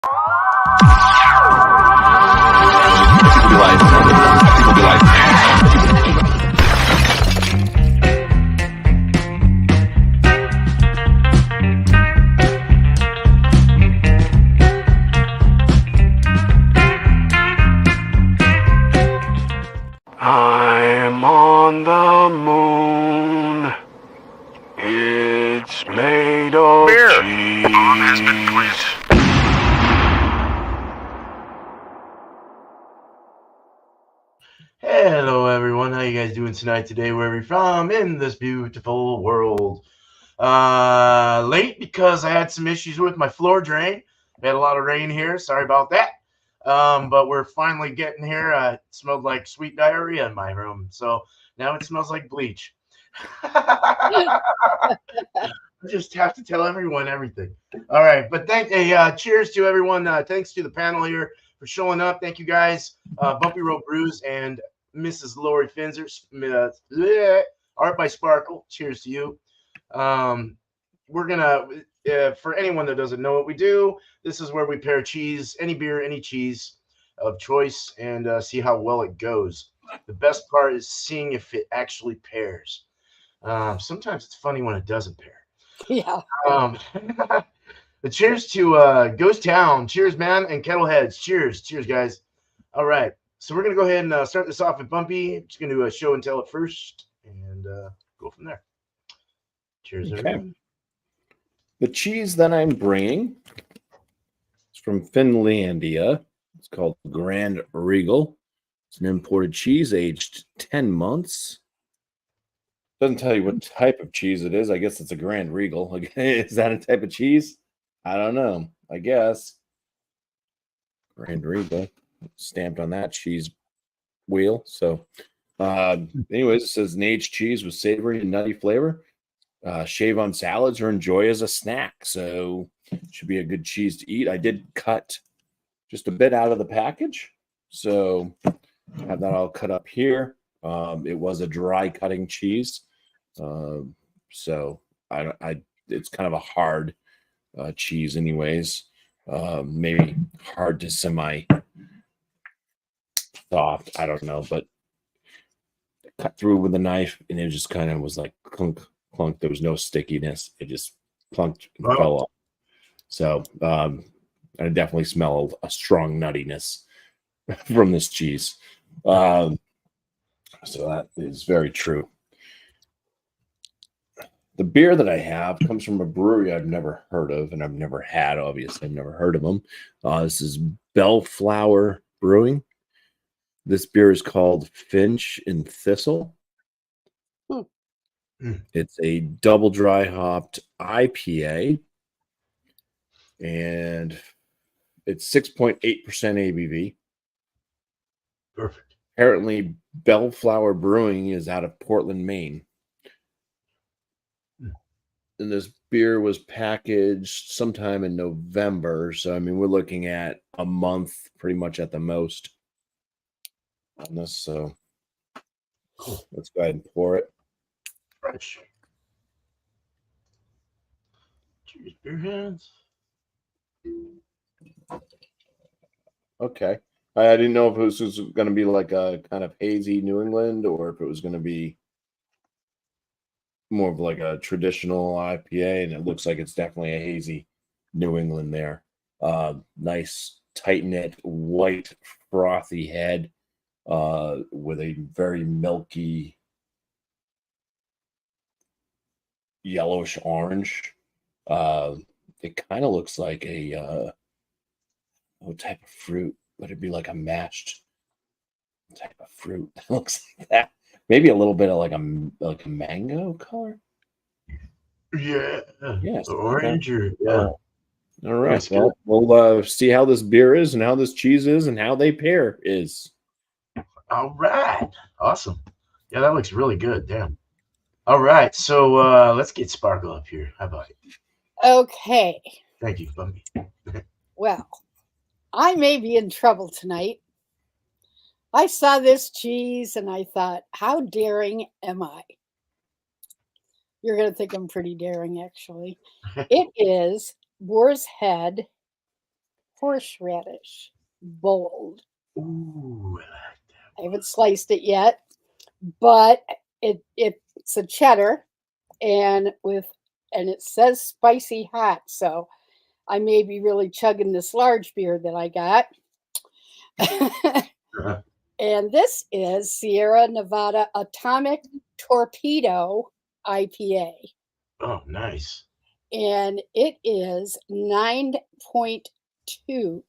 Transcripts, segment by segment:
People be like, I'm on the moon. It's made of cheese. Hello everyone, how you guys doing tonight, today, wherever you're from in this beautiful world? Late because I had some issues with my floor drain. We had a lot of rain here, sorry about that. But we're finally getting here. It smelled like sweet diarrhea in my room, so now it smells like bleach. I just have to tell everyone everything. All right, but cheers to everyone. Thanks to the panel here for showing up. Thank you guys, Bumpy Road Brews and Mrs. Lori Finzer, Art by Sparkle. Cheers to you. We're gonna, for anyone that doesn't know what we do, this is where we pair cheese, any beer, any cheese of choice, and see how well it goes. The best part is seeing if it actually pairs. Sometimes it's funny when it doesn't pair. Yeah. But cheers to Ghost Town. Cheers, man, and Kettleheads. Cheers. Cheers, guys. All right. So we're going to go ahead and start this off with Bumpy. I'm just going to do a show and tell it first and go from there. Cheers, everyone. The cheese that I'm bringing is from Finlandia. It's called Grand Regal. It's an imported cheese aged 10 months. Doesn't tell you what type of cheese it is. I guess it's a Grand Regal. Is that a type of cheese? I don't know. I guess. Grand Regal. Stamped on that cheese wheel. So, anyways, it says an aged cheese with savory and nutty flavor. Shave on salads or enjoy as a snack. So, should be a good cheese to eat. I did cut just a bit out of the package. So, have that all cut up here. It was a dry cutting cheese. So it's kind of a hard cheese anyways, maybe hard to semi soft, I don't know, but cut through with a knife and it just kind of was like clunk clunk. There was no stickiness, it just clunked and fell off. So I definitely smell a strong nuttiness from this cheese. So that is very true. The beer that I have comes from a brewery I've never heard of, and I've never had, obviously. I've never heard of them. This is Bellflower Brewing. This beer is called Finch and Thistle. It's a double dry hopped IPA, and it's 6.8% ABV. Perfect. Apparently, Bellflower Brewing is out of Portland, Maine. And this beer was packaged sometime in November. So, I mean, we're looking at a month pretty much at the most on this. So, let's go ahead and pour it. Fresh. Cheers, beer hands. Okay. I didn't know if it was going to be like a kind of hazy New England or if it was going to be more of like a traditional IPA, and it looks like it's definitely a hazy New England there. Nice tight knit white frothy head with a very milky yellowish orange. It kind of looks like a what type of fruit would it be? Like a mashed type of fruit that looks like that. Maybe a little bit of like a mango color. Yeah. Yes. Orange or All right. Well, we'll see how this beer is and how this cheese is and how they pair is. All right. Awesome. Yeah, that looks really good. Damn. All right. So let's get Sparkle up here. How about it? Okay. Thank you, Bumpy. Well, I may be in trouble tonight. I saw this cheese and I thought, how daring am I? You're going to think I'm pretty daring, actually. It is Boar's Head horseradish, bold. Ooh, I like I haven't sliced it yet, but it's a cheddar, and it says spicy hot, so I may be really chugging this large beer that I got. that. And this is Sierra Nevada Atomic Torpedo IPA. Oh, nice. And it is 9.2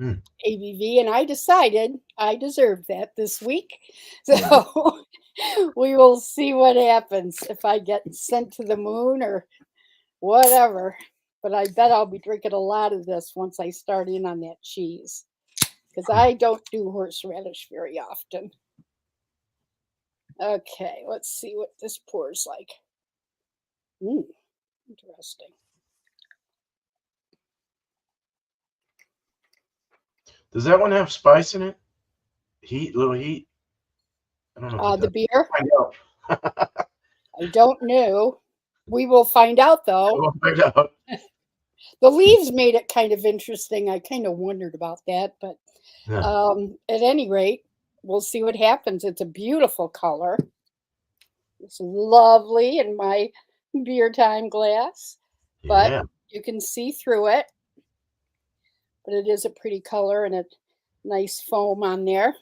ABV. And I decided I deserved that this week. So we will see what happens if I get sent to the moon or whatever. But I bet I'll be drinking a lot of this once I start in on that cheese. Because I don't do horseradish very often. Okay, let's see what this pours like. Interesting. Does that one have spice in it? Heat, little heat? I don't know. The beer? I know. I don't know. We will find out, though. We'll find out. The leaves made it kind of interesting. I kind of wondered about that, but Yeah. at any rate, we'll see what happens. It's a beautiful color. It's lovely in my beer time glass, but Yeah. you can see through it. But it is a pretty color and a nice foam on there.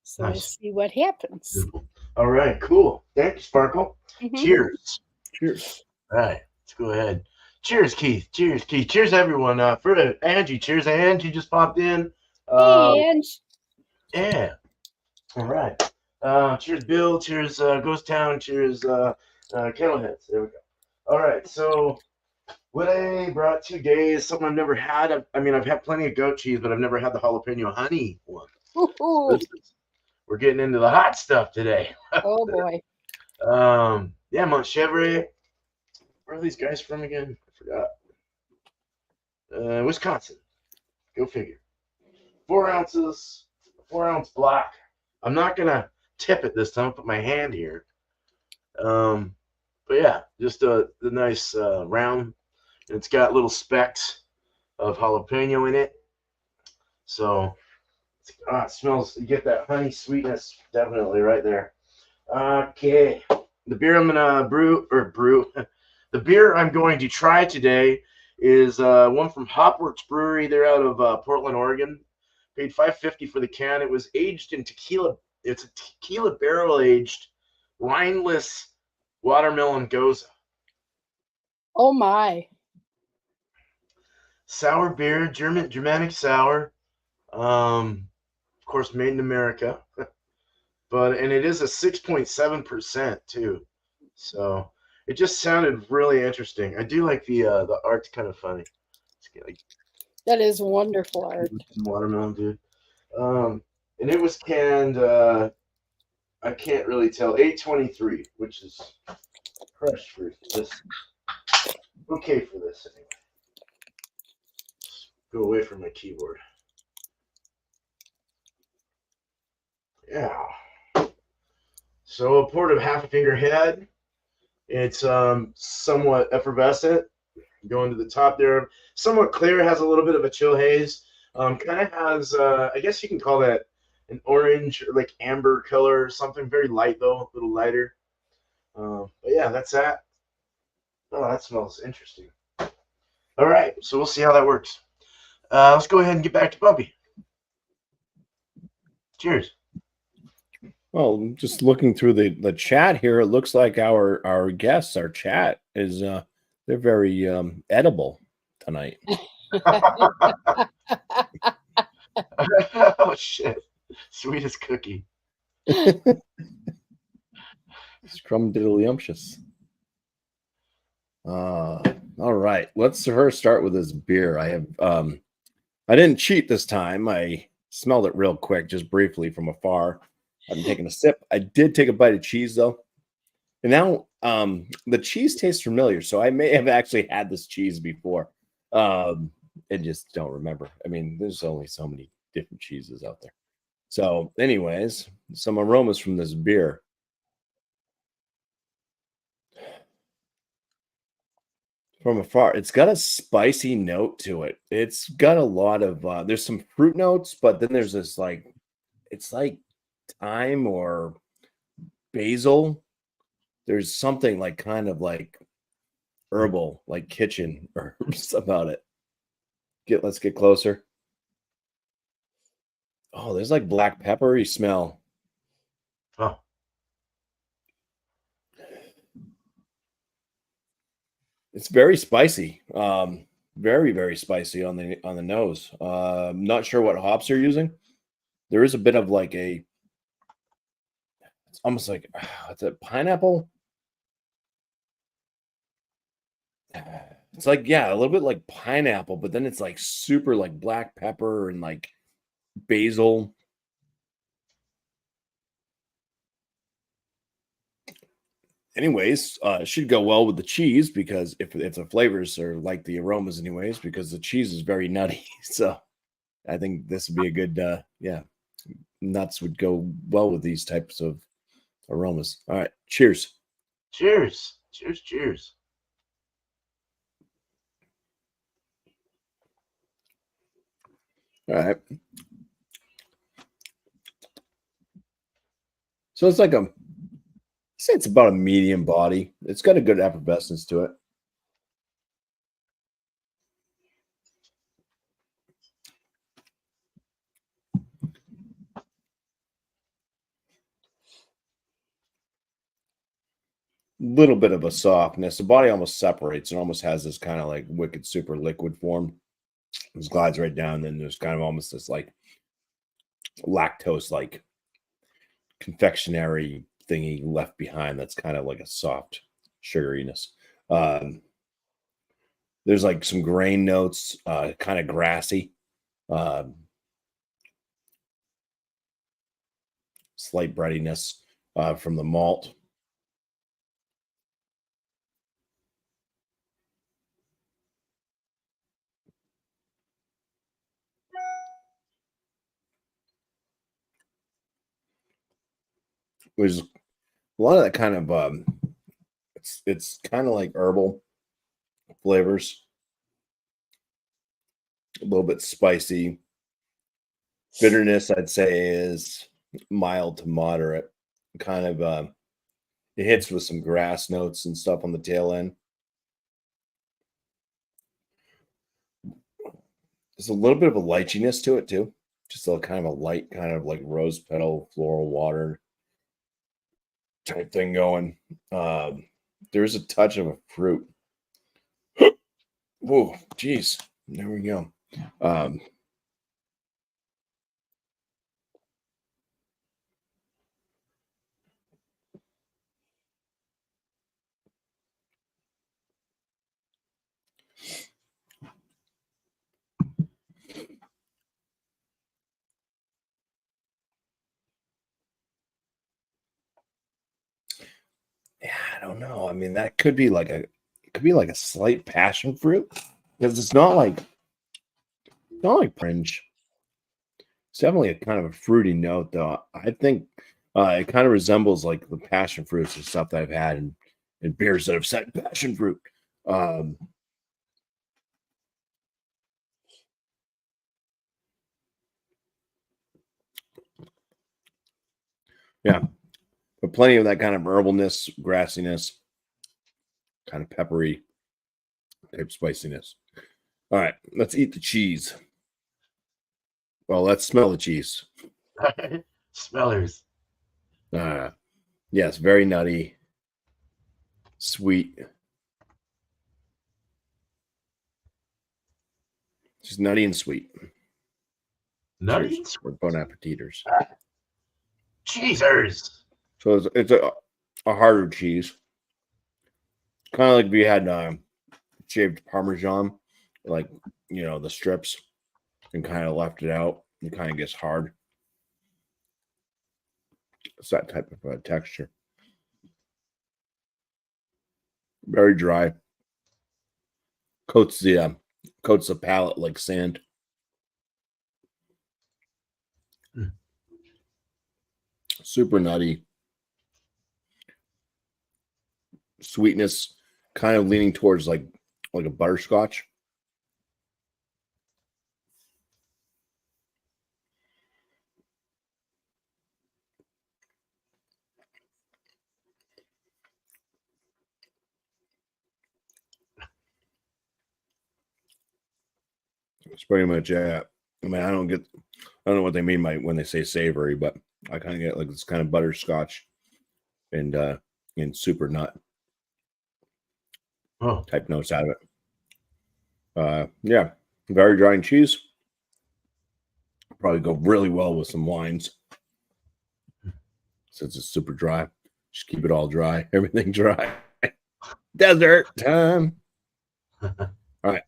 So we'll Nice. see what happens. Beautiful. All right, cool. Thank you, Sparkle. Mhm. Cheers. Cheers. All right, let's go ahead. Cheers, Keith. Cheers, Keith. Cheers, everyone. For Angie. Cheers, Angie just popped in. And Yeah. All right. Cheers, Bill. Cheers, Ghost Town. Cheers, Kettleheads. There we go. All right. So what I brought today is something I've never had. I've had plenty of goat cheese, but I've never had the jalapeno honey one. We're getting into the hot stuff today. oh boy. Yeah, Montchevre. Where are these guys from again? I forgot. Wisconsin. Go figure. 4 ounces, 4-ounce block. I'm not gonna tip it this time. I'll put my hand here. But yeah, just the nice round. And it's got little specks of jalapeno in it. So it smells. You get that honey sweetness definitely right there. Okay, the beer I'm gonna brew. The beer I'm going to try today is one from Hopworks Brewery. They're out of Portland, Oregon. Paid $5.50 for the can. It was aged in tequila. It's a tequila barrel aged, wineless watermelon goza. Oh my. Sour beer, Germanic sour. Of course, made in America. And it is a 6.7% too. So it just sounded really interesting. I do like the art's kind of funny. It's like That is wonderful art. watermelon, dude. And it was canned. I can't really tell. 823, which is fresh for this. Okay for this anyway. Go away from my keyboard. Yeah. So a port of half a finger head. It's somewhat effervescent. Going to the top there, somewhat clear. Has a little bit of a chill haze. Kind of has, I guess you can call that an orange or like amber color or something. Very light though, a little lighter. But yeah, that's that. Oh, that smells interesting. All right, so we'll see how that works. Let's go ahead and get back to Bumpy. Cheers. Well, just looking through the chat here, it looks like our guests, our chat is they're very edible tonight. Oh shit! Sweetest cookie. Scrumdiddlyumptious. All right, let's first start with this beer. I have I didn't cheat this time. I smelled it real quick, just briefly from afar. I've been taking a sip. I did take a bite of cheese though. And now the cheese tastes familiar, so I may have actually had this cheese before. And just don't remember. I mean, there's only so many different cheeses out there. So, anyways, some aromas from this beer. from afar. It's got a spicy note to it. It's got a lot of there's some fruit notes, but then there's this like it's like thyme or basil. There's something like kind of like herbal, like kitchen herbs about it. Let's get closer. Oh, there's like black peppery smell. Oh, It's very spicy. Very, very spicy on the nose. Not sure what hops you're using. There is a bit of like it's almost like it's a pineapple. It's like, yeah, a little bit like pineapple, but then it's like super like black pepper and like basil. Anyways, it should go well with the cheese because if the flavors are like the aromas, anyways, because the cheese is very nutty. So I think this would be a good, yeah, nuts would go well with these types of aromas. All right, cheers. cheers. Cheers, cheers. All right. So it's like say it's about a medium body. It's got a good effervescence to it. Little bit of a softness. The body almost separates and almost has this kind of like wicked super liquid form. It glides right down. And then there's kind of almost this like lactose like confectionery thingy left behind that's kind of like a soft sugariness. There's like some grain notes, kind of grassy, slight breadiness from the malt. There's a lot of that kind of it's kind of like herbal flavors, a little bit spicy. Bitterness, I'd say, is mild to moderate. Kind of it hits with some grass notes and stuff on the tail end. There's a little bit of a lycheeiness to it too. Just a kind of a light, kind of like rose petal, floral water type thing going. There's a touch of a fruit. Whoa, geez. There we go. Yeah, I don't know. I mean, that could be like a slight passion fruit because it's not like orange. It's definitely a kind of a fruity note, though. I think it kind of resembles like the passion fruits and stuff that I've had in beers that have said passion fruit. Um, yeah, but plenty of that kind of herbalness, grassiness, kind of peppery type spiciness. All right, let's eat the cheese. Well, let's smell the cheese. Smellers. Yes, very nutty, sweet. Just nutty and sweet. Nutty. Cheers. We're bon appetiters. Cheesers. So it's a harder cheese. Kind of like if you had shaved Parmesan, like, the strips, and kind of left it out. It kind of gets hard. It's that type of texture. Very dry. Coats the palate like sand. Super nutty. Sweetness, kind of leaning towards like like a butterscotch. It's pretty much it. I mean, I don't know what they mean by when they say savory, but I kind of get like this kind of butterscotch and super nut type notes out of it. Yeah, very dry and cheese. Probably go really well with some wines since it's super dry. Just keep it all dry, everything dry. Desert time. All right. I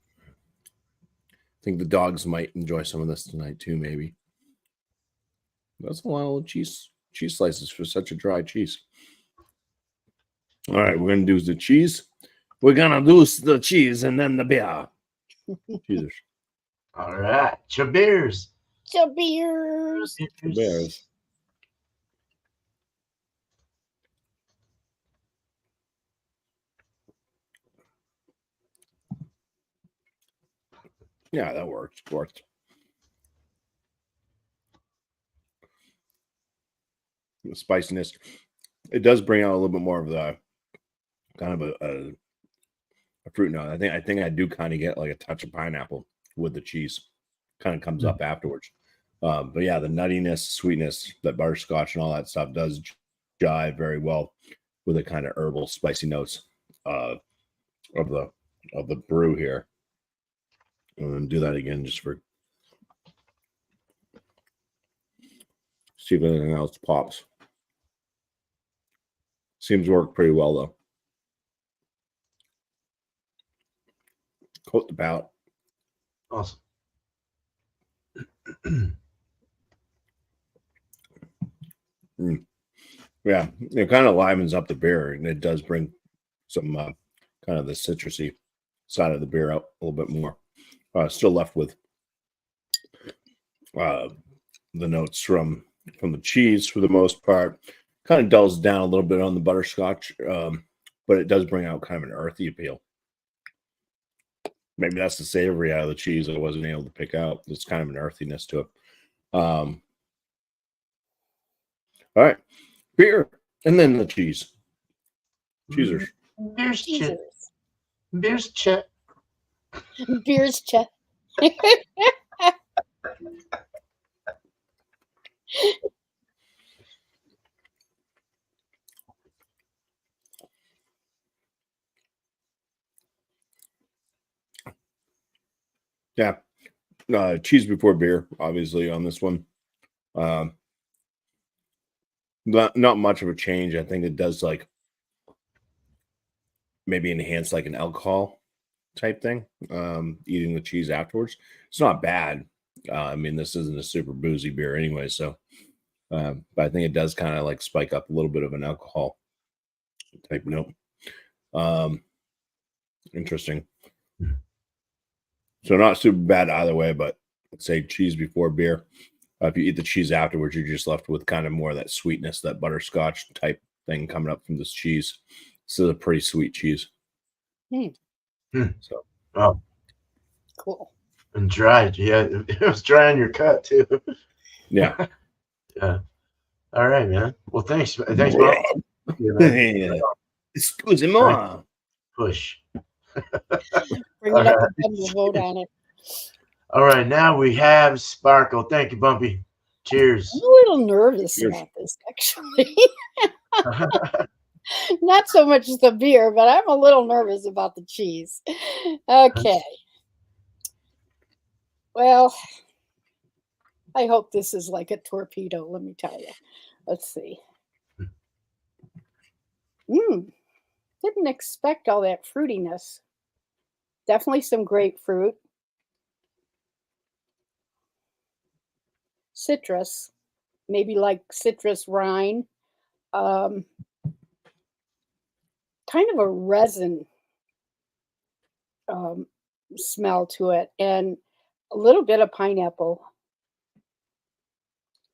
think the dogs might enjoy some of this tonight too, maybe. That's a lot of cheese slices for such a dry cheese. All right, we're gonna do the cheese. We're gonna do the cheese and then the beer. Jesus. All right, Cheers. Cheers. Beers. Yeah, that works. Worked. The spiciness. It does bring out a little bit more of the kind of a fruit note. I think I do kind of get like a touch of pineapple with the cheese. Kind of comes up afterwards. But yeah, the nuttiness, sweetness, that butterscotch and all that stuff does jive very well with the kind of herbal, spicy notes of the brew here. I'm gonna do that again just for see if anything else pops. Seems to work pretty well though. Coat the palate. Awesome. Yeah, it kind of livens up the beer, and it does bring some kind of the citrusy side of the beer out a little bit more. Still left with the notes from the cheese for the most part. Kind of dulls down a little bit on the butterscotch, but it does bring out kind of an earthy appeal. Maybe that's the savory out of the cheese I wasn't able to pick out. There's kind of an earthiness to it. All right, beer and then the cheese. Cheesers. Beer's chit. Cheers. Beer's chit. Beers check. Yeah, cheese before beer, obviously on this one. Not much of a change. I think it does like maybe enhance like an alcohol type thing. Eating the cheese afterwards, it's not bad. I mean, this isn't a super boozy beer anyway, so. But I think it does kind of like spike up a little bit of an alcohol type note. Interesting. So not super bad either way, but let's say cheese before beer. If you eat the cheese afterwards, you're just left with kind of more of that sweetness, that butterscotch type thing coming up from this cheese. So it's a pretty sweet cheese. So, Cool. And dry. Yeah, it was dry on your cut too. yeah. Yeah. All right, man. Well, thanks. Thanks, Bob. Yeah, Excuse me. push. Bring it up and we'll vote on it. All right, now we have Sparkle. Thank you, Bumpy. Cheers. I'm a little nervous Cheers. about this, actually. Not so much the beer, but I'm a little nervous about the cheese. Okay. Well, I hope this is like a torpedo, let me tell you. Let's see. Didn't expect all that fruitiness. Definitely some grapefruit. Citrus, maybe like citrus rind. Kind of a resin smell to it, and a little bit of pineapple.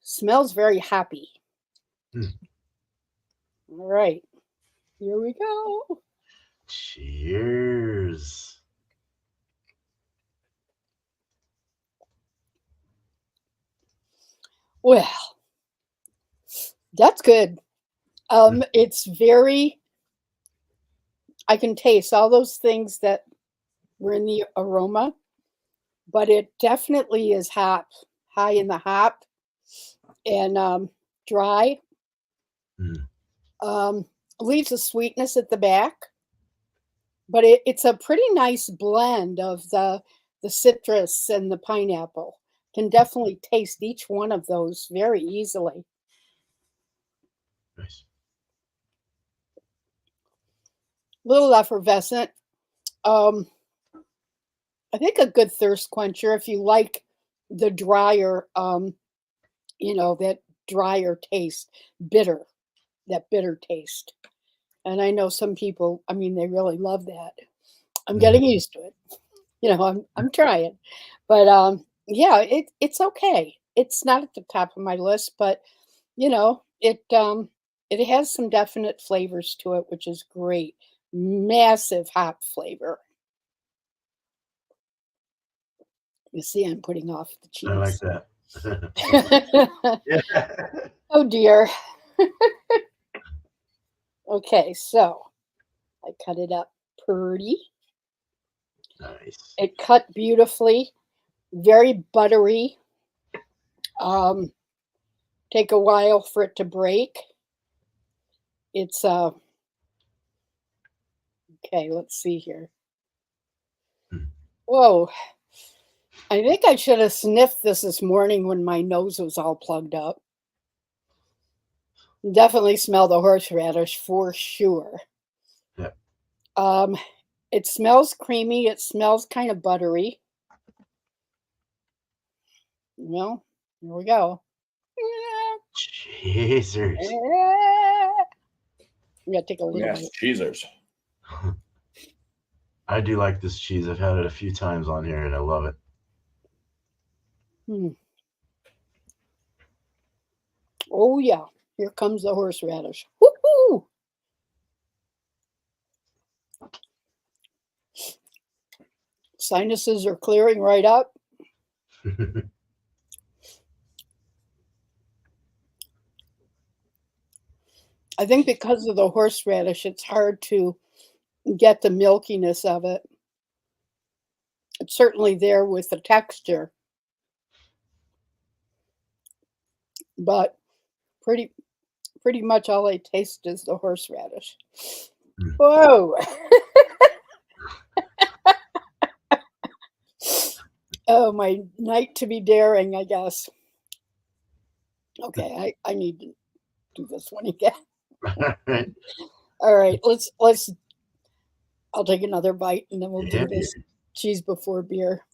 Smells very happy. All right, here we go. Cheers. Well, that's good. It's very, I can taste all those things that were in the aroma, but it definitely is high in the hop and dry. Mm. Leaves a sweetness at the back, but it's a pretty nice blend of the citrus and the pineapple. Can definitely taste each one of those very easily. Nice. Little effervescent. Um, I think a good thirst quencher if you like the drier, that drier taste, bitter, that bitter taste. And I know some people, I mean, they really love that. I'm getting used to it. I'm trying. But yeah, it's okay. It's not at the top of my list, but it has some definite flavors to it, which is great. Massive hop flavor. You see, I'm putting off the I like cheese. that. Yeah. Oh dear. Okay, so I cut it up pretty. Nice. It cut beautifully, very buttery. Take a while for it to break. It's okay, let's see here. Whoa. I think I should have sniffed this morning when my nose was all plugged up. Definitely smell the horseradish for sure. Yep. It smells creamy. It smells kind of buttery. Well, here we go. Cheezers. I'm gonna take a little Yes, bit. cheesers. I do like this cheese. I've had it a few times on here and I love it. Oh yeah, here comes the horseradish. Woo-hoo! Sinuses are clearing right up. I think because of the horseradish, it's hard to get the milkiness of it. It's certainly there with the texture, but pretty much all I taste is the horseradish. Whoa! Oh, my night to be daring, I guess. Okay, I need to do this one again. All right, let's. I'll take another bite and then we'll do this cheese before beer.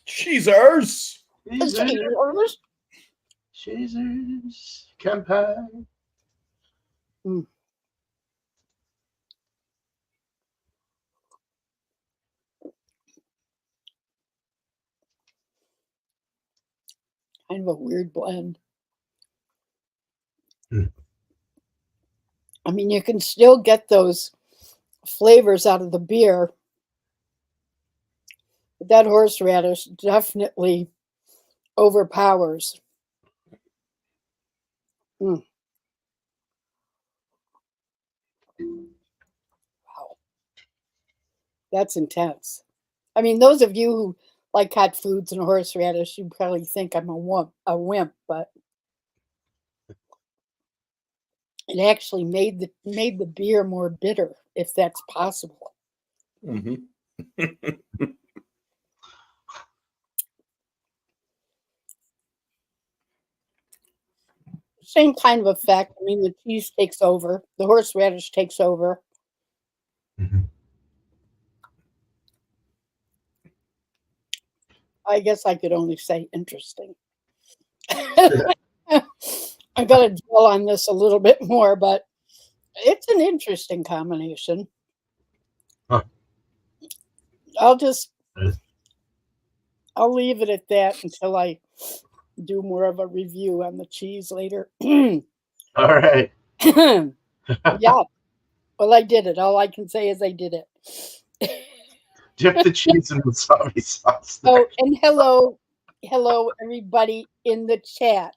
Cheesers. Cheezers. Cheezers. Kampai. Kind of a weird blend. I mean, you can still get those flavors out of the beer, but that horseradish definitely overpowers. Wow. That's intense. I mean, those of you who like hot foods and horseradish, you probably think I'm a wimp, but it actually made the beer more bitter, if that's possible. Same kind of effect. I mean, the cheese takes over, the horseradish takes over. I guess I could only say interesting. I got to dwell on this a little bit more, but it's an interesting combination. Huh. I'll leave it at that until I do more of a review on the cheese later. All right. Yeah. Well, I did it. All I can say is I did it. Dip the cheese in wasabi sauce. Oh, and hello, hello, everybody in the chat.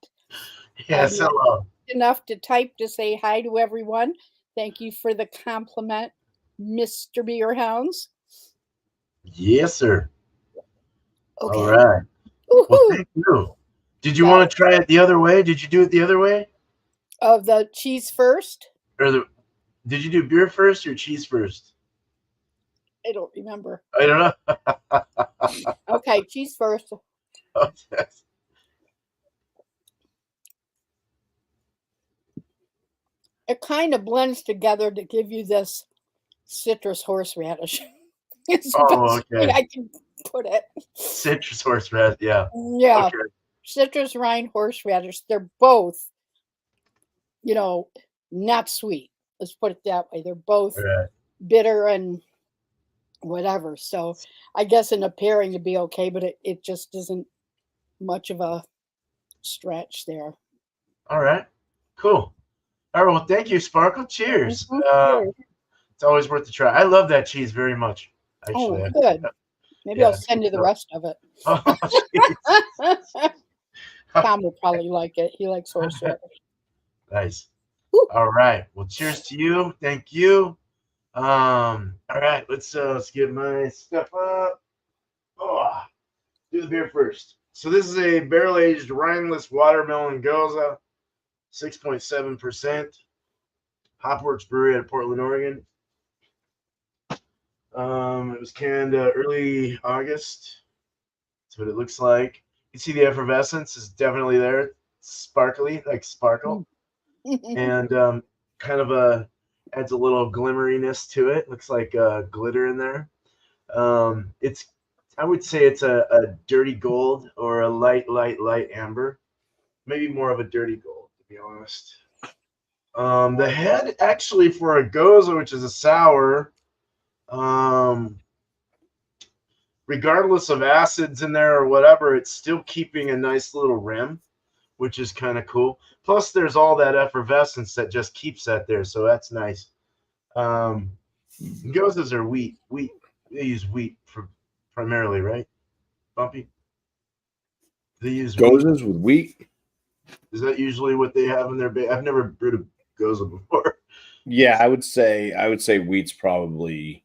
Yes, hello. Enough to type to say hi to everyone. Thank you for the compliment, Mr. Beerhounds. Yes, sir. Okay. All right. Well, Woohoo! thank you. Did you want to try it the other way? Did you do it the other way? Of the cheese first? Or did you do beer first or cheese first? I don't remember. I don't know. Okay, cheese first. Oh, yes. It kind of blends together to give you this citrus horseradish. It's the Oh, best way okay. I can put it. Citrus horseradish, yeah. Yeah, Okay. citrus rind horseradish. They're both, not sweet. Let's put it that way. They're both All right. bitter and whatever. So I guess in a pairing it'd be okay, but it just isn't much of a stretch there. All right. Cool. All right. Well, thank you, Sparkle. Cheers. Cheers. It's always worth a try. I love that cheese very much. Actually. Oh, good. Maybe Yeah, I'll send you the rest of it. Oh, jeez. Tom will probably like it. He likes horseradish. Nice. Woo. All right. Well, cheers to you. Thank you. All right. Let's get my stuff up. Oh, do the beer first. So this is a barrel-aged rineless watermelon goza, 6.7%. Hopworks Brewery out of Portland, Oregon. It was canned early August. That's what it looks like. You can see the effervescence is definitely there. Sparkly, like sparkle. And kind of adds a little glimmeriness to it. Looks like glitter in there. I would say it's a dirty gold or a light amber. Maybe more of a dirty gold, to be honest. The head actually for a goza, which is a sour, regardless of acids in there or whatever, it's still keeping a nice little rim, which is kind of cool. Plus, there's all that effervescence that just keeps that there, so that's nice. Gozas are wheat. They use wheat for primarily, right? Bumpy? They use Gozas with wheat. Is that usually what they have in their I've never brewed a goza before. Yeah, I would say wheat's probably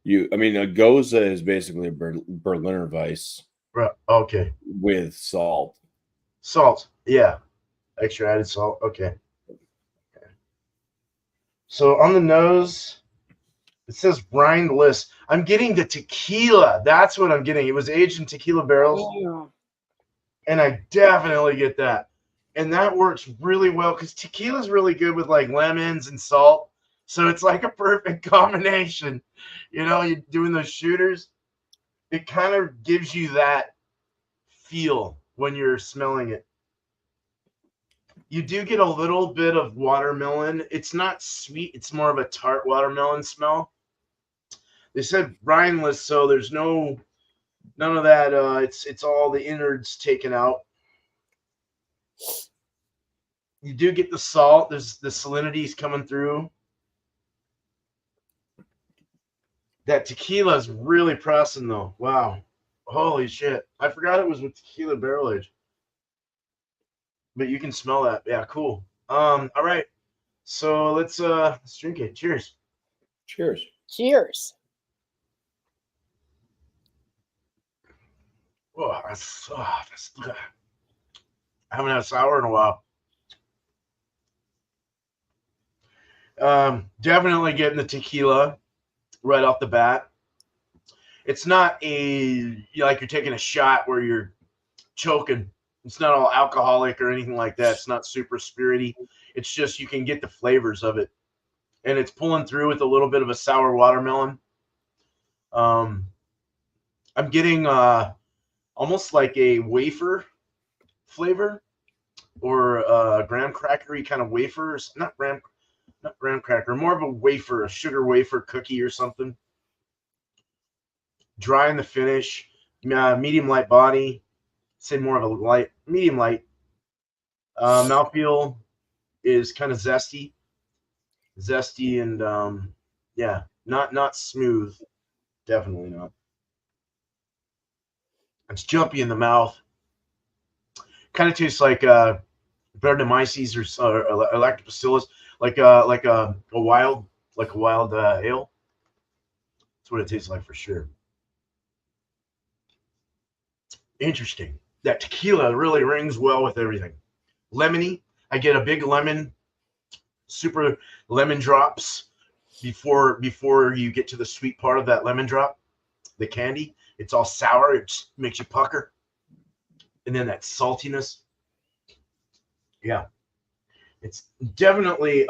I mean, a goza is basically a Berliner Weiss Right. Okay. with salt. Salt. Yeah. Extra added salt. Okay. So on the nose, it says rindless. I'm getting the tequila. That's what I'm getting. It was aged in tequila barrels. Yeah. And I definitely get that. And that works really well because tequila is really good with like lemons and salt. So it's like a perfect combination. You're doing those shooters. It kind of gives you that feel when you're smelling it. You do get a little bit of watermelon. It's not sweet. It's more of a tart watermelon smell. They said rindless, so there's none of that. It's all the innards taken out. You do get the salt. There's the salinity's coming through. That tequila is really pressing though. Wow. Holy shit. I forgot it was with tequila barrel age. But you can smell that. Yeah, cool. All right. So let's drink it. Cheers. Cheers. Cheers. Oh, that's I haven't had a sour in a while. Definitely getting the tequila right off the bat. It's not like you're taking a shot where you're choking. It's not all alcoholic or anything like that. It's not super spirity. It's just you can get the flavors of it. And it's pulling through with a little bit of a sour watermelon. I'm getting almost like a wafer flavor or graham crackery kind of wafers. Not graham cracker, more of a wafer, a sugar wafer cookie or something. Dry in the finish, medium light body. Say more of a medium light. Mouthfeel is kind of zesty and yeah, not smooth. Definitely not. It's jumpy in the mouth. Kind of tastes like Brettanomyces or Lactobacillus, like a wild ale. That's what it tastes like for sure. Interesting. That tequila really rings well with everything. Lemony. I get a big lemon, super lemon drops before you get to the sweet part of that lemon drop. The candy. It's all sour. It just makes you pucker. And then that saltiness. Yeah. It's definitely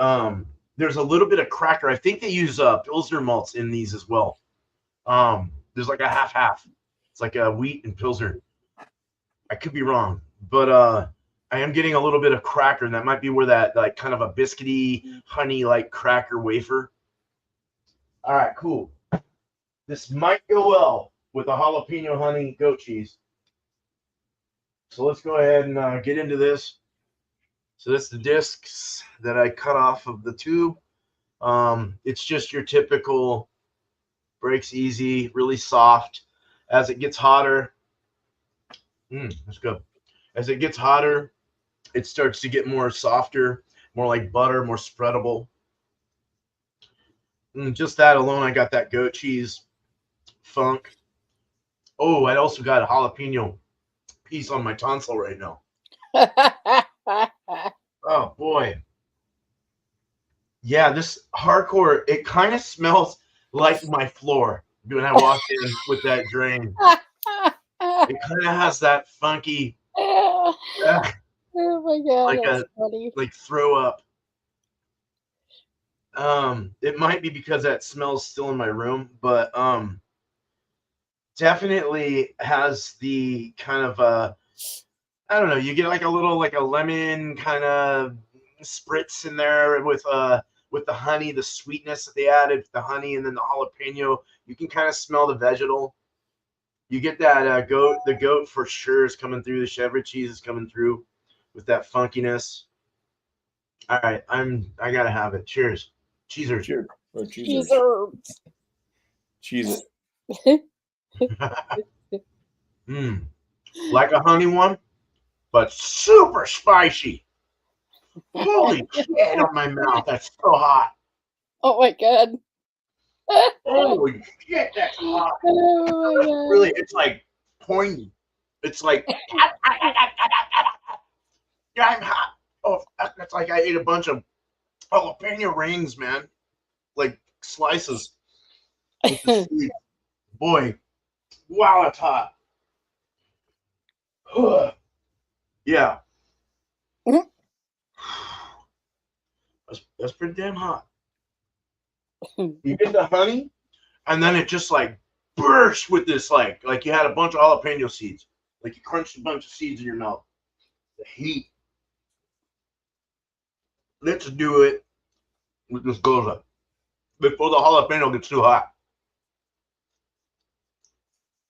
there's a little bit of cracker. I think they use Pilsner malts in these as well. There's like a half. It's like a wheat and Pilsner. I could be wrong, but I am getting a little bit of cracker, and that might be where that like kind of a biscuity honey like cracker wafer. All right, cool. This might go well with a jalapeno honey goat cheese. So let's go ahead and get into this. So that's the discs that I cut off of the tube. It's just your typical, breaks easy, really soft. As it gets hotter, that's good. As it gets hotter, it starts to get more softer, more like butter, more spreadable. Just that alone, I got that goat cheese funk. Oh, I also got a jalapeno piece on my tonsil right now. Oh boy. Yeah, this hardcore, it kind of smells like my floor when I walked in with that drain. It kind of has that funky, Oh my god, like that's funny. like throw up. It might be because that smell's still in my room, but definitely has the kind of I don't know, you get like a little like a lemon kind of spritz in there with the honey, the sweetness that they added, the honey, and then the jalapeno. You can kind of smell the vegetal. You get that goat. The goat for sure is coming through. The chèvre cheese is coming through with that funkiness. All right, I gotta have it. Cheers. Cheeser. Cheers. Or Cheese cheesers. herbs. Cheese it. Like a honey one, but super spicy. Holy shit on my mouth. That's so hot. Oh my god. Holy shit, that's hot. Oh my god. Really, it's like pointy. It's like, yeah, I'm hot. Oh, that's like I ate a bunch of jalapeno rings, man. Like slices. With the seeds. Boy, wow, it's hot. Yeah. That's pretty damn hot. You get the honey, and then it just like bursts with this like you had a bunch of jalapeno seeds. Like you crunched a bunch of seeds in your mouth. The heat. Let's do it with this goza before the jalapeno gets too hot.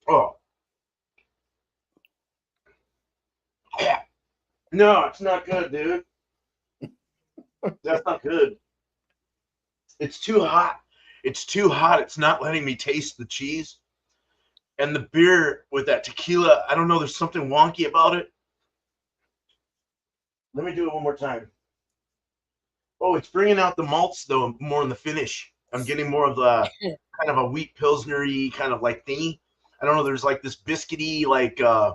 Oh. Yeah. No, it's not good, dude. That's not good. It's too hot. It's too hot. It's not letting me taste the cheese. And the beer with that tequila, I don't know, there's something wonky about it. Let me do it one more time. Oh, it's bringing out the malts, though, more in the finish. I'm getting more of the kind of a wheat pilsner-y kind of like thingy. I don't know, there's like this biscuity, like, I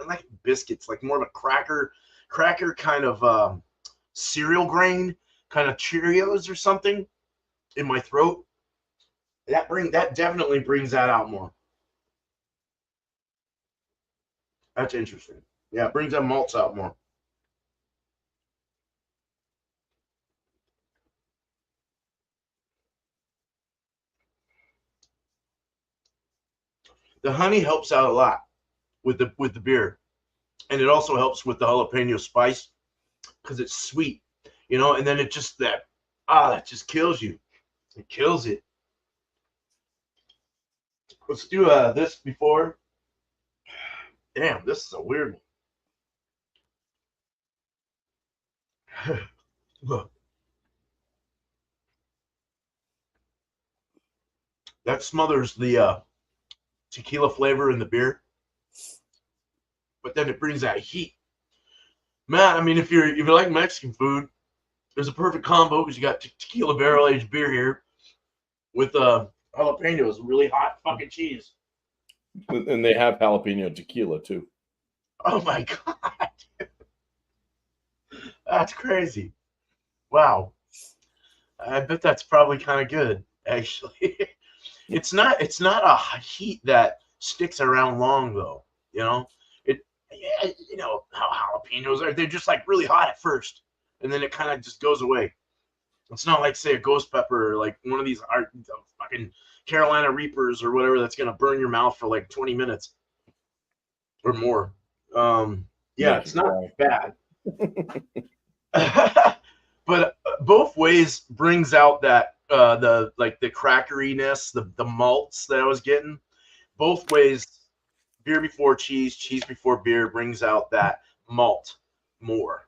like biscuits, like more of a cracker kind of cereal grain, kind of Cheerios or something in my throat. That definitely brings that out more. That's interesting. Yeah, it brings that malts out more. The honey helps out a lot with the beer, and it also helps with the jalapeno spice because it's sweet, and then it just that just kills you. It kills it. Let's do this before. Damn, this is a weird one. Look. That smothers the tequila flavor in the beer, but then it brings that heat Matt, I mean, if you like Mexican food, there's a perfect combo because you got tequila barrel aged beer here with jalapenos, really hot fucking cheese. And they have jalapeno tequila too. Oh my god, that's crazy! Wow, I bet that's probably kind of good. Actually, it's not a heat that sticks around long though. You know, it. Yeah, you know how jalapenos are. They're just like really hot at first, and then it kind of just goes away. It's not like, say, a ghost pepper or like one of these fucking Carolina Reapers or whatever that's gonna burn your mouth for like 20 minutes or more. Yeah, it's not bad. But both ways brings out that the crackeriness, the malts that I was getting. Both ways, beer before cheese, cheese before beer brings out that malt more.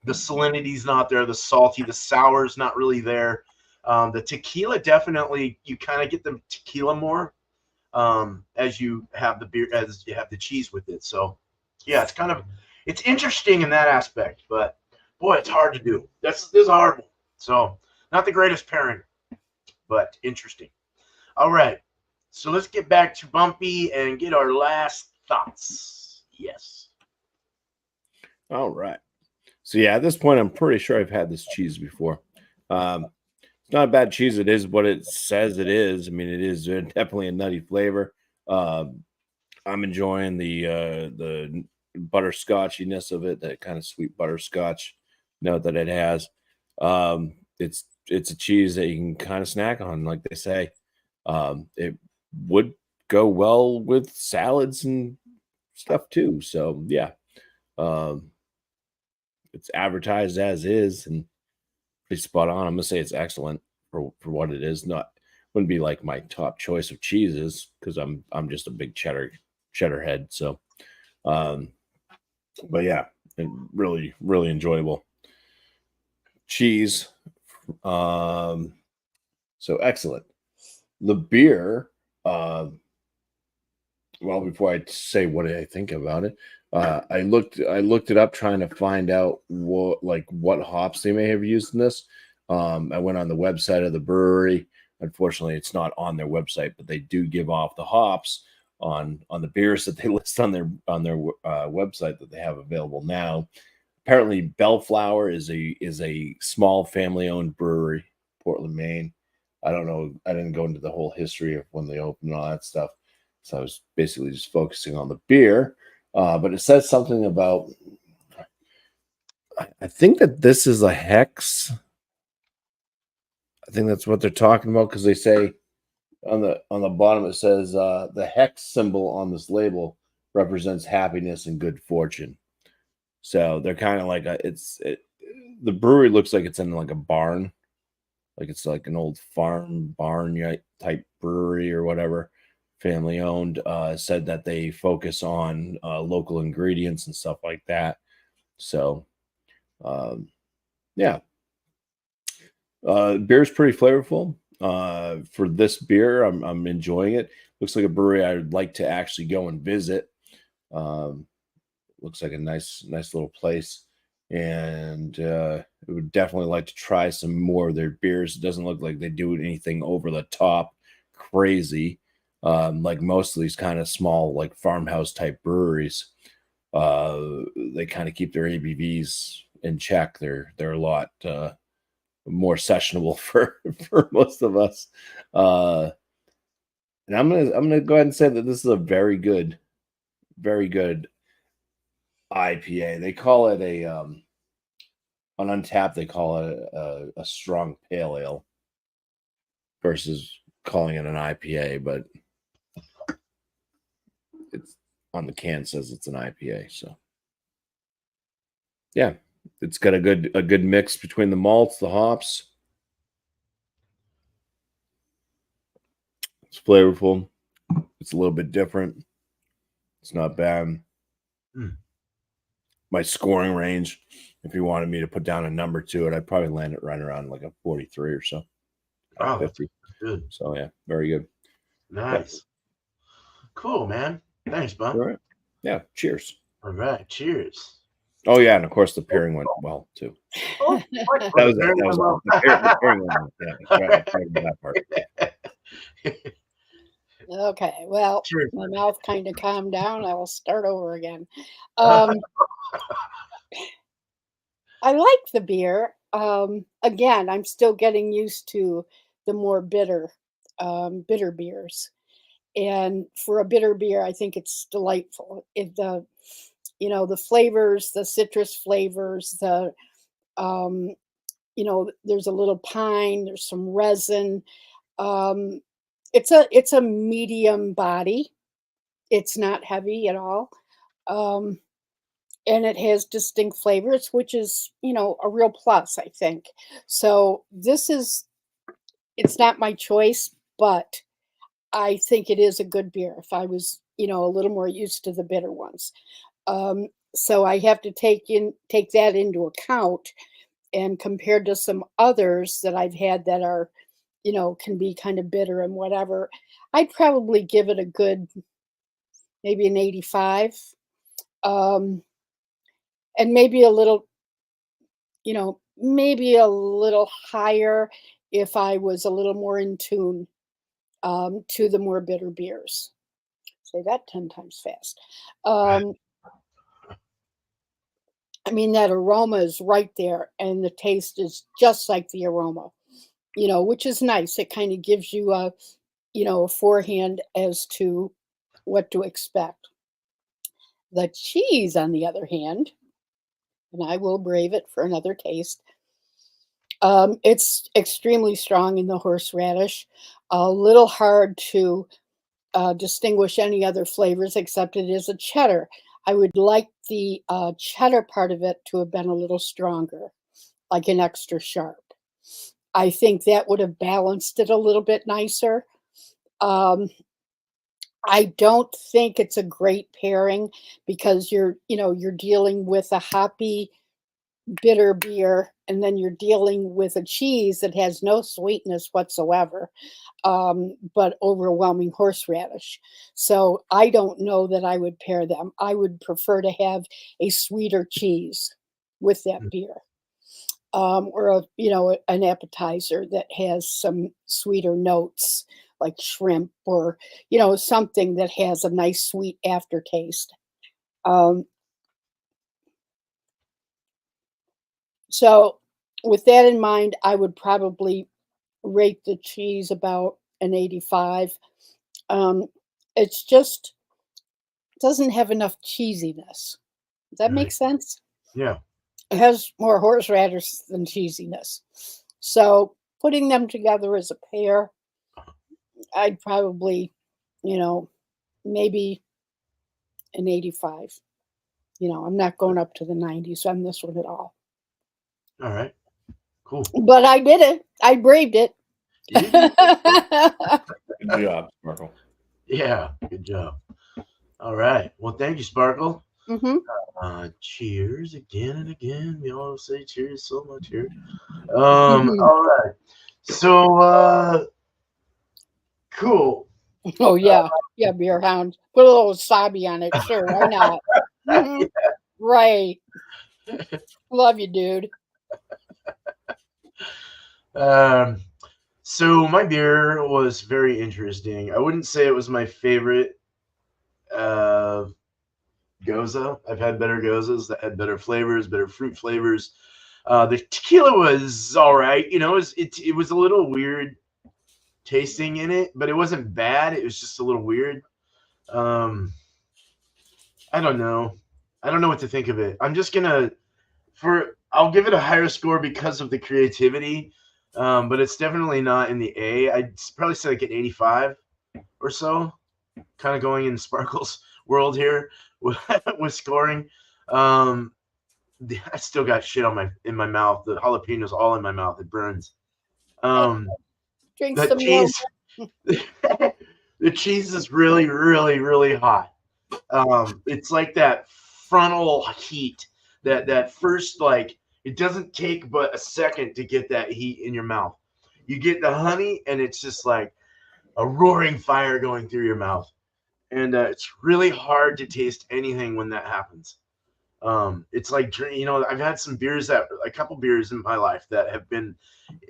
The salinity's not there, the salty, the sour's not really there. The tequila definitely, you kind of get the tequila more as you have the beer, as you have the cheese with it. So yeah, it's interesting in that aspect, but boy, it's hard to do. This is a hard one. So not the greatest pairing, but interesting. All right, so let's get back to Bumpy and get our last thoughts. Yes. All right. So yeah, at this point, I'm pretty sure I've had this cheese before. It's not a bad cheese. It is what it says it is. I mean, it is definitely a nutty flavor. I'm enjoying the butterscotchiness of it, that kind of sweet butterscotch note that it has. It's a cheese that you can kind of snack on, like they say. It would go well with salads and stuff too. So yeah. It's advertised as is and pretty spot on. I'm gonna say it's excellent for what it is. Wouldn't be like my top choice of cheeses because I'm just a big cheddar head. So, but yeah, really enjoyable cheese. So excellent. The beer. Well, before I say what I think about it, I looked it up trying to find out what hops they may have used in this. I went on the website of the brewery. Unfortunately, it's not on their website, but they do give off the hops on the beers that they list on their website that they have available now. Apparently, Bellflower is a small family-owned brewery, Portland, Maine. I don't know. I didn't go into the whole history of when they opened and all that stuff. So I was basically just focusing on the beer. But it says something about, I think that this is a hex. I think that's what they're talking about because they say on the bottom it says the hex symbol on this label represents happiness and good fortune. So they're kind of like the brewery looks like it's in like a barn, like it's like an old farm barn type brewery or whatever. Family owned. Said that they focus on local ingredients and stuff like that. So yeah, beer's pretty flavorful. For this beer, I'm enjoying it. Looks like a brewery I would like to actually go and visit. Looks like a nice little place, and I would definitely like to try some more of their beers. It doesn't look like they do anything over the top crazy. Like most of these kind of small, like farmhouse type breweries, they kind of keep their ABVs in check. They're a lot more sessionable for most of us. And I'm gonna go ahead and say that this is a very good IPA. They call it on Untappd. They call it a strong pale ale versus calling it an IPA, but it's on the can says it's an IPA. So yeah, it's got a good mix between the malts, the hops. It's flavorful. It's a little bit different. It's not bad. My scoring range, if you wanted me to put down a number to it, I'd probably land it right around like a 43 or so. Wow, 50. Good. So yeah, very good. Nice. Yep. Cool, man. Thanks, Bump. All right. Yeah. Cheers. All right. Cheers. Oh yeah, and of course the pairing went well too. Oh, That was it. That was all. The pairing went well. Yeah, that's right. I forgot that part. Okay, well, Cheers. my mouth kind of calmed down. I will start over again. Um, I like the beer. Again, I'm still getting used to the more bitter beers. And for a bitter beer, I think it's delightful. The flavors, the citrus flavors, um, there's a little pine, there's some resin. Um, it's a medium body. It's not heavy at all. Um, and it has distinct flavors, which is, a real plus, I think. So it's not my choice, but I think it is a good beer if I was, a little more used to the bitter ones. So I have to take that into account, and compared to some others that I've had that are, can be kind of bitter and whatever, I'd probably give it a good, maybe an 85. Um, and maybe a little higher if I was a little more in tune to the more bitter beers. Say that 10 times fast. Um, I mean, that aroma is right there, and the taste is just like the aroma, which is nice. It kind of gives you a forehand as to what to expect. The cheese, on the other hand, and I will brave it for another taste. It's extremely strong in the horseradish, a little hard to distinguish any other flavors except it is a cheddar. I would like the cheddar part of it to have been a little stronger, like an extra sharp. I think that would have balanced it a little bit nicer. Um, I don't think it's a great pairing because you're dealing with a hoppy bitter beer, and then you're dealing with a cheese that has no sweetness whatsoever, but overwhelming horseradish. So I don't know that I would pair them. I would prefer to have a sweeter cheese with that beer, or an appetizer that has some sweeter notes like shrimp, or something that has a nice sweet aftertaste. Um, So, with that in mind, I would probably rate the cheese about an 85. Um, it's just doesn't have enough cheesiness. Does that make Right. sense? Yeah. It has more horseradish than cheesiness. So, putting them together as a pair, I'd probably, you know, maybe an 85. I'm not going up to the 90s on this one at all. All right. Cool. But I did it. I braved it. You did? Good job, Sparkle. Yeah. Good job. All right. Well, thank you, Sparkle. hmm Cheers again and again. We all say cheers so much here. All right. So, cool. Oh yeah, yeah, beer hound. Put a little wasabi on it. Sure, why not? Mhm. Right. Love you, dude. Um, so my beer was very interesting. I wouldn't say it was my favorite uh goza. I've had better gozas that had better flavors, better fruit flavors. The tequila was all right. It was a little weird tasting in it, but it wasn't bad. It was just a little weird. Um, I don't know. I don't know what to think of it. I'm just gonna I'll give it a higher score because of the creativity, but it's definitely not in the A. I'd probably say like an 85 or so. Kind of going in Sparkle's world here with, with scoring. Um, I still got shit in my mouth. The jalapeno's all in my mouth. It burns. Drink The some more. cheese, the cheese is really, really, really hot. It's like that frontal heat, that first, like, it doesn't take but a second to get that heat in your mouth. You get the honey, and it's just like a roaring fire going through your mouth, and it's really hard to taste anything when that happens. It's like, I've had some beers a couple beers in my life that have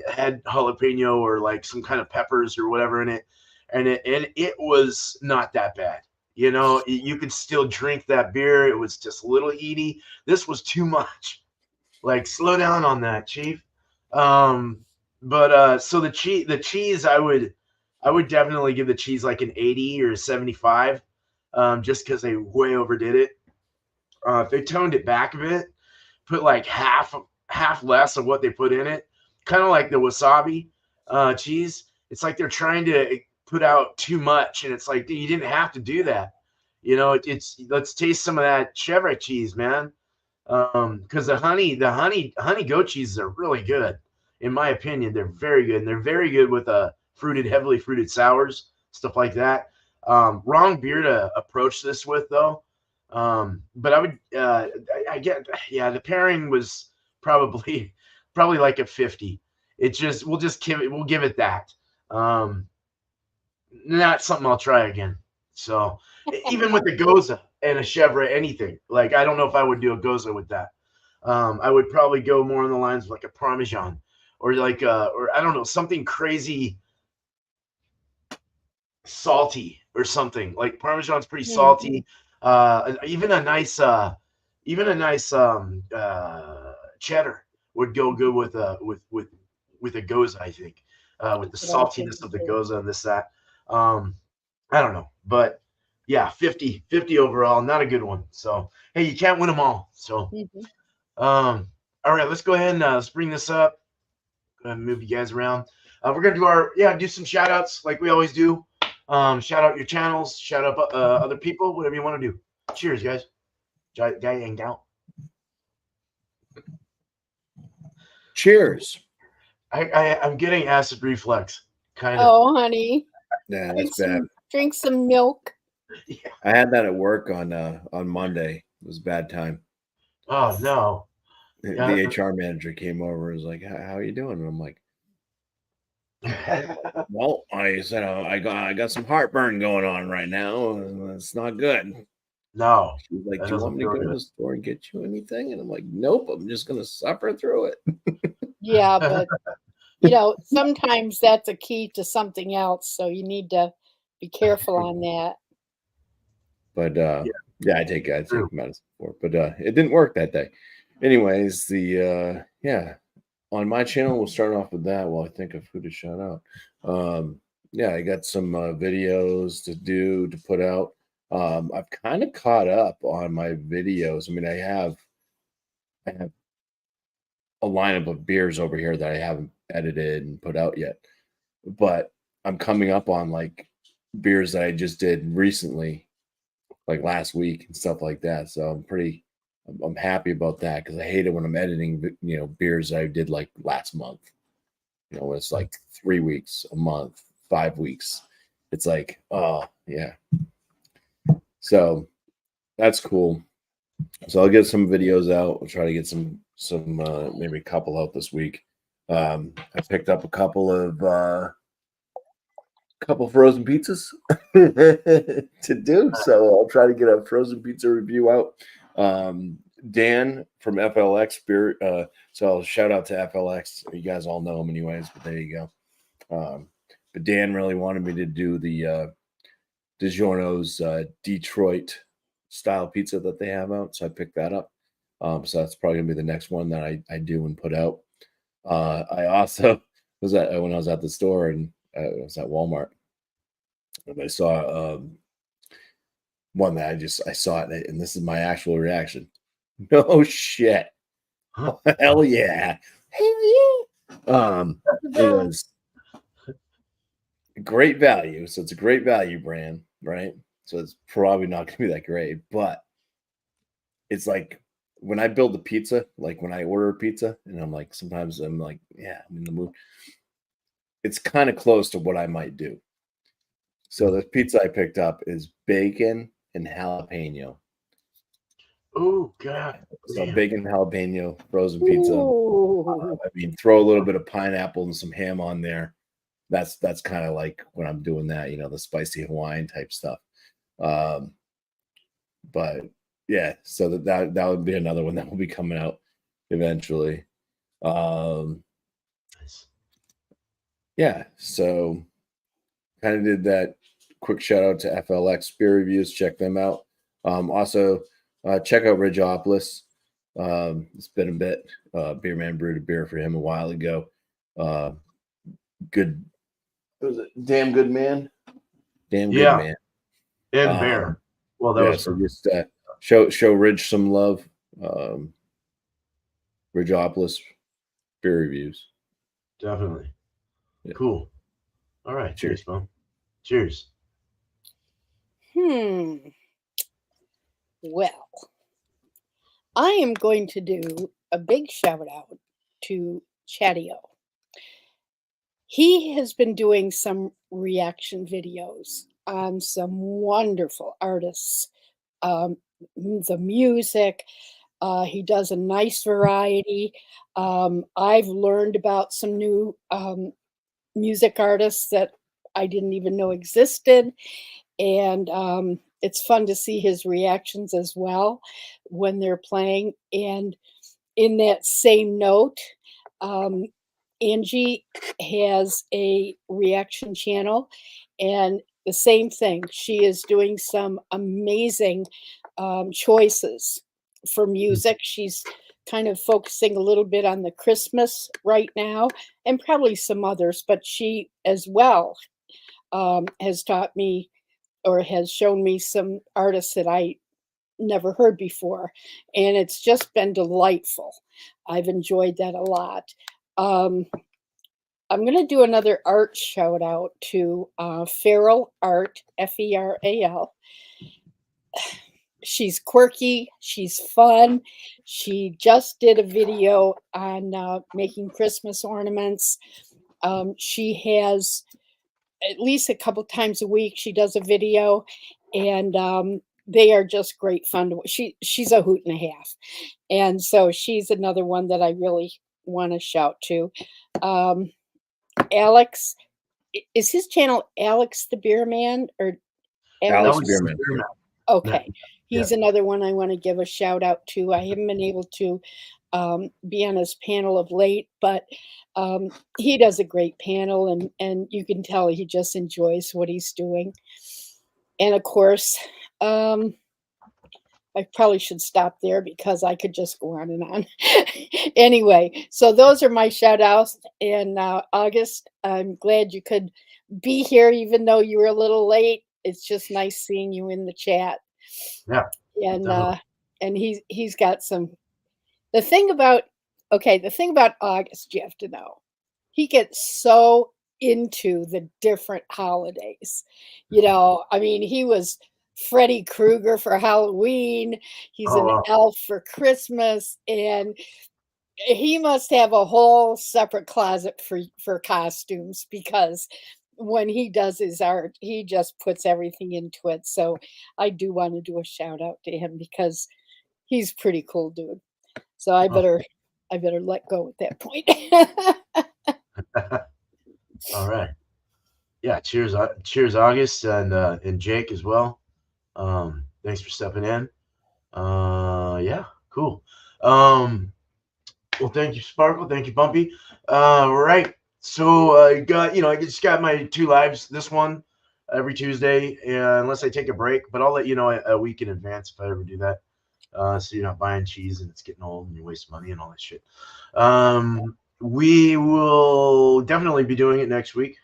had jalapeno or like some kind of peppers or whatever in it, and it was not that bad. You could still drink that beer. It was just a little heaty. This was too much. Like, slow down on that, Chief. But so the cheese, I would definitely give the cheese like an 80 or 75, just because they way overdid it. If they toned it back a bit, put like half less of what they put in it, kind of like the wasabi cheese. It's like they're trying to put out too much, and it's like, you didn't have to do that. It's let's taste some of that Chevrolet cheese, man. Because the honey goat cheeses are really good, in my opinion. They're very good, and they're very good with heavily fruited sours, stuff like that. Wrong beer to approach this with, though. But I would, I get, yeah, the pairing was probably like a 50. We'll give it that. Not something I'll try again. So even with the Goza and a Chevrolet, anything, like, I don't know if I would do a Goza with that. I would probably go more on the lines of like a Parmesan, or like or I don't know, something crazy salty or something. Like, Parmesan's pretty salty. Even a nice cheddar would go good with a Goza, I think. With the saltiness of the Goza and this that. I don't know, but yeah, 50 overall, not a good one. So hey, you can't win them all. So all right, let's go ahead and let's bring this up. Go ahead and move you guys around. We're gonna do some shout outs like we always do. Shout out your channels, shout out other people, whatever you want to do. Cheers, guys. Guy hanged out. Cheers. I'm getting acid reflux, kind of. Oh, honey. Yeah, that's bad. Drink some milk. Yeah. I had that at work on Monday. It was a bad time. Oh no. The HR manager came over and was like, "How are you doing?" And I'm like, "Well, I said I got some heartburn going on right now, and it's not good." No. She was like, "Do you want me to go to the store and get you anything?" And I'm like, "Nope, I'm just gonna suffer through it." Yeah, but sometimes that's a key to something else, so you need to be careful on that. But yeah, I take medicine before, but it didn't work that day. Anyways, on my channel, we'll start off with that while I think of who to shout out. Yeah, I got some videos to put out. I've kind of caught up on my videos. I mean, I have a lineup of beers over here that I haven't edited and put out yet, but I'm coming up on like beers that I just did recently, like last week and stuff like that. So I'm happy about that, because I hate it when I'm editing, beers that I did like last month. It's like 3 weeks, a month, 5 weeks. It's like, oh yeah. So that's cool. So I'll get some videos out. I'll try to get some maybe a couple out this week. I picked up a couple frozen pizzas to do. So I'll try to get a frozen pizza review out. Dan from FLX Beer. So I'll shout out to FLX. You guys all know him anyways, but there you go. But Dan really wanted me to do the DiGiorno's Detroit style pizza that they have out. So I picked that up. So that's probably gonna be the next one that I do and put out. I also was when I was at the store, and I was at Walmart, and I saw one that I saw it, and this is my actual reaction. No shit. Hell yeah. Hell yeah. It was great value. So it's a great value brand, right? So it's probably not going to be that great, but it's like when I build a pizza, like when I order a pizza, and I'm like, sometimes I'm like, yeah, I'm in the mood. It's kind of close to what I might do. So the pizza I picked up is bacon and jalapeno. Oh God! So bacon jalapeno frozen pizza. I mean, throw a little bit of pineapple and some ham on there. That's kind of like when I'm doing that, the spicy Hawaiian type stuff. But yeah, so that would be another one that will be coming out eventually. Nice. Yeah, so kind of did that. Quick shout out to FLX Beer Reviews. Check them out. Also, check out Ridgeopolis. It's been a bit. Beer Man brewed a beer for him a while ago. Good. Was it Damn Good Man? Damn Good Man. And Bear. Well, that was so just show Ridge some love. Ridgeopolis Beer Reviews. Definitely. Yeah. Cool. All right. Cheers. Cheers, Bump. Cheers. Well, I am going to do a big shout out to Chadeo. He has been doing some reaction videos on some wonderful artists, the music. He does a nice variety. I've learned about some new music artists that I didn't even know existed. And it's fun to see his reactions as well when they're playing. And in that same note, Angie has a reaction channel, and the same thing. She is doing some amazing choices for music. She's kind of focusing a little bit on the Christmas right now, and probably some others, but she as well has taught me or has shown me some artists that I never heard before, and it's just been delightful. I've enjoyed that a lot. I'm going to do another art shout out to Feral Art, Feral. She's quirky, she's fun. She just did a video on making Christmas ornaments. She has at least a couple times a week she does a video, and they are just great fun to she's a hoot and a half, and so she's another one that I really want to shout to. Alex, is his channel Alex the Beer Man or Alex Alex Beerman. Okay, Yeah. he's another one I want to give a shout out to. I haven't been able to be on his panel of late, but he does a great panel, and you can tell he just enjoys what he's doing. And of course, I probably should stop there because I could just go on and on. Anyway, so those are my shout outs. And August, I'm glad you could be here, even though you were a little late. It's just nice seeing you in the chat. Yeah. And he's got some. The thing about August, you have to know, he gets so into the different holidays. I mean, he was Freddy Krueger for Halloween. He's an elf for Christmas, and he must have a whole separate closet for costumes, because when he does his art, he just puts everything into it. So I do want to do a shout out to him because he's pretty cool dude. So I better let go at that point. All right. Yeah. Cheers, August, and Jake as well. Thanks for stepping in. Yeah, cool. Well, thank you, Sparkle. Thank you, Bumpy. Right. So I just got my 2 lives. This one every Tuesday, unless I take a break. But I'll let you know a week in advance if I ever do that. So you're not buying cheese and it's getting old and you waste money and all that shit. We will definitely be doing it next week,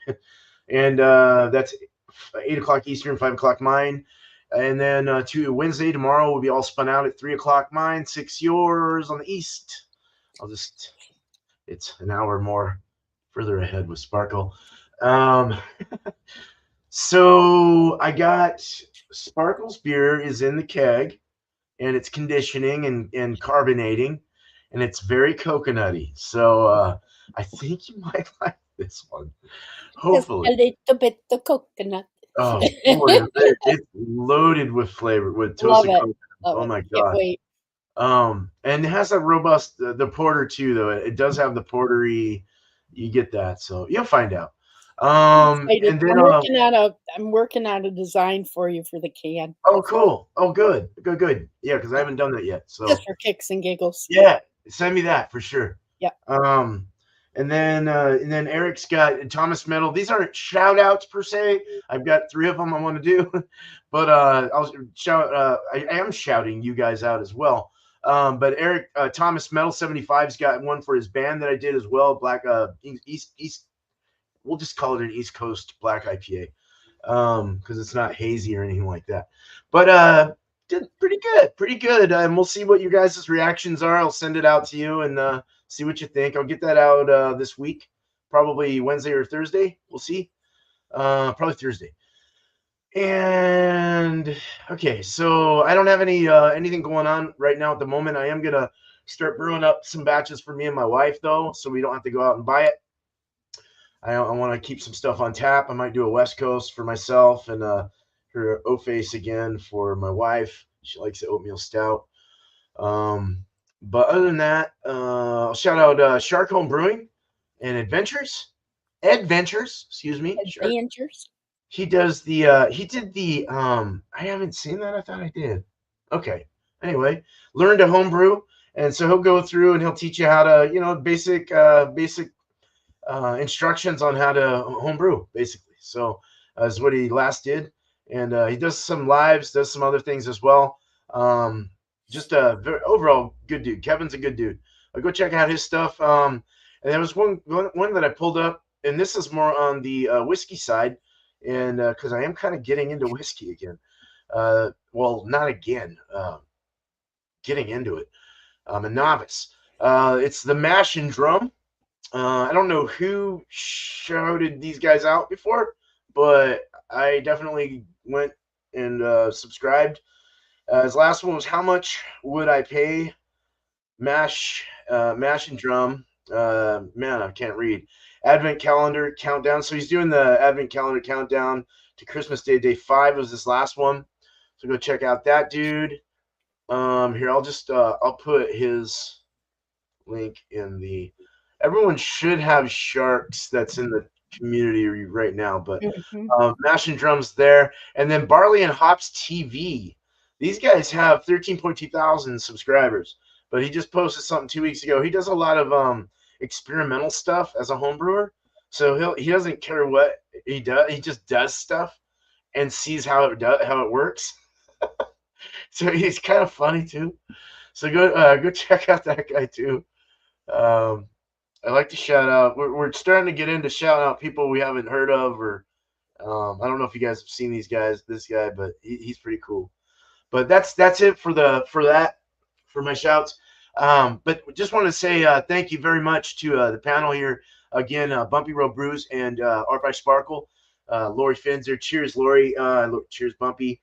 and that's 8 o'clock Eastern, 5 o'clock mine. And then Wednesday, tomorrow, will be all spun out at 3 o'clock mine, 6 yours on the east. It's an hour more further ahead with Sparkle. So I got Sparkle's beer is in the keg, and it's conditioning and carbonating, and it's very coconutty. So I think you might like this one. Hopefully. Just a little bit of coconut. Oh, boy, it's loaded with flavor, with toasted coconut. Oh my god! Wait. And it has a robust the porter too, though. It does have the portery. You get that, so you'll find out. Excited. And then I'm working on a design for you for the can. oh, cool. Oh, good. Yeah, because I haven't done that yet. So Just for kicks and giggles. yeah, send me that for sure. Yeah. And then Eric's got Thomas Metal. These aren't shout outs per se. I've got 3 of them I want to do, but I'll shout. I am shouting you guys out as well. But Eric Thomas Metal 75's got one for his band that I did as well. Black East. We'll just call it an East Coast Black IPA, because it's not hazy or anything like that. But did pretty good. And we'll see what you guys' reactions are. I'll send it out to you and see what you think. I'll get that out this week, probably Wednesday or Thursday. We'll see. Probably Thursday. And okay, so I don't have anything going on right now at the moment. I am gonna start brewing up some batches for me and my wife though, so we don't have to go out and buy it. I want to keep some stuff on tap. I might do a West Coast for myself and her O-Face again for my wife. She likes the oatmeal stout. But other than that, I'll shout out Shark Home Brewing and Adventures, excuse me. Adventures. He does the he did the I haven't seen that. I thought I did. Okay. Anyway, learn to homebrew, and so he'll go through and he'll teach you how to, basic instructions on how to homebrew, basically. So is what he last did, and he does some lives, does some other things as well. Just a very overall good dude. Kevin's a good dude. I'll go check out his stuff. And there was one that I pulled up, and this is more on the whiskey side, and because I am kind of getting into whiskey again. Well, not again. Getting into it. I'm a novice. It's the Mash and Drum. I don't know who shouted these guys out before, but I definitely went and subscribed. His last one was How Much Would I Pay? Mash and Drum. Man, I can't read. Advent Calendar Countdown. So he's doing the Advent Calendar Countdown to Christmas Day. Day 5 was his last one. So go check out that dude. Here, I'll put his link in the. Everyone should have Sharks that's in the community right now, but Mash and Drums there. And then Barley and Hops TV. These guys have 13.2 thousand subscribers, but he just posted something 2 weeks ago. He does a lot of experimental stuff as a home brewer. So he doesn't care what he does. He just does stuff and sees how it works. So he's kind of funny too. So go check out that guy too. I like to shout out. We're starting to get into shouting out people we haven't heard of, or I don't know if you guys have seen this guy, but he's pretty cool. But that's it for my shouts. But just want to say thank you very much to the panel here again, Bumpy Road Brews and Art by Sparkle, Lori Finzer. Cheers, Lori. Cheers, Bumpy.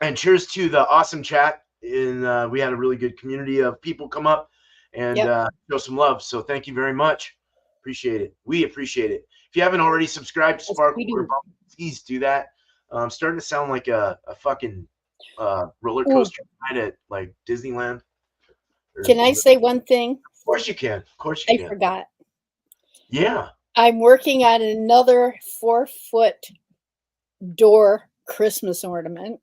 And cheers to the awesome chat. And we had a really good community of people come up and show some love. So thank you very much. Appreciate it. We appreciate it. If you haven't already subscribed to Sparkle or Bumpy, please do that. I'm starting to sound like a fucking roller coaster ride at like Disneyland. Can I say one thing? Of course you can. I forgot. Yeah. I'm working on another 4-foot door Christmas ornament,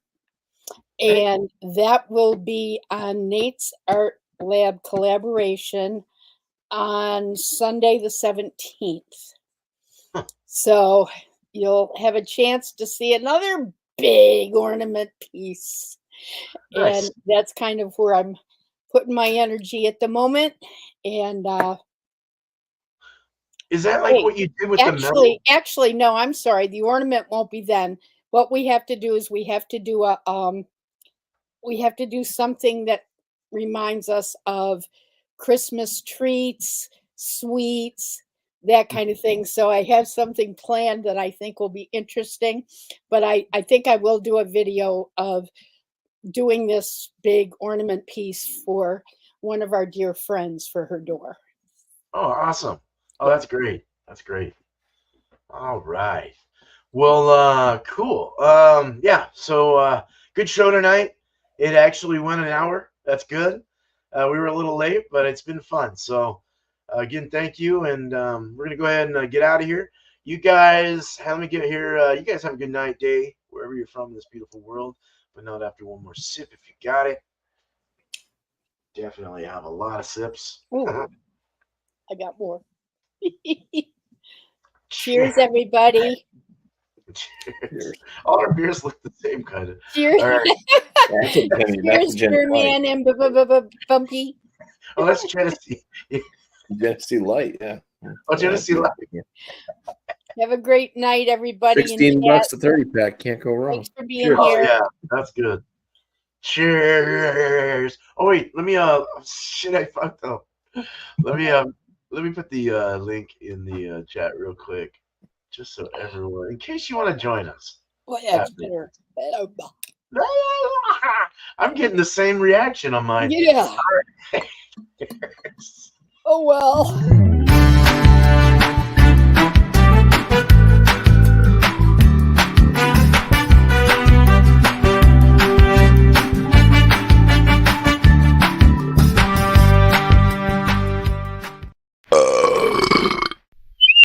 and that will be on Nate's Art Lab collaboration on Sunday the 17th. Huh. So you'll have a chance to see another big ornament piece. Nice. And that's kind of where I'm putting my energy at the moment. And is that like what you did with the metal? Actually, no, I'm sorry. The ornament won't be then. What we have to do is we have to do something that reminds us of Christmas treats, sweets, that kind of thing. So I have something planned that I think will be interesting, but I think I will do a video of doing this big ornament piece for one of our dear friends for her door. Oh, awesome. Oh, that's great. That's great. All right. Well, cool. Yeah. So good show tonight. It actually went an hour. That's good. We were a little late, but it's been fun. So again, thank you. And we're going to go ahead and get out of here. You guys, let me get here. You guys have a good night, day, wherever you're from in this beautiful world. But not after one more sip if you got it. Definitely have a lot of sips. Ooh, I got more. Cheers, everybody. Cheers. All our beers look the same, kind of. Cheers. All right. That's a Penny. That's Cheers, a Gen Superman Light. and Bumpy. Oh, that's Tennessee. Genesee Light, yeah. Oh, Tennessee Light. Have a great night, everybody. in $16 chat. a 30-pack. Can't go wrong. Thanks for being Cheers. Oh, here. yeah, that's good. Cheers. Oh wait, let me shit, I fucked up. Let me put the link in the chat real quick, just so everyone, in case you want to join us. Whatever. I'm getting the same reaction on mine. Yeah. Oh well.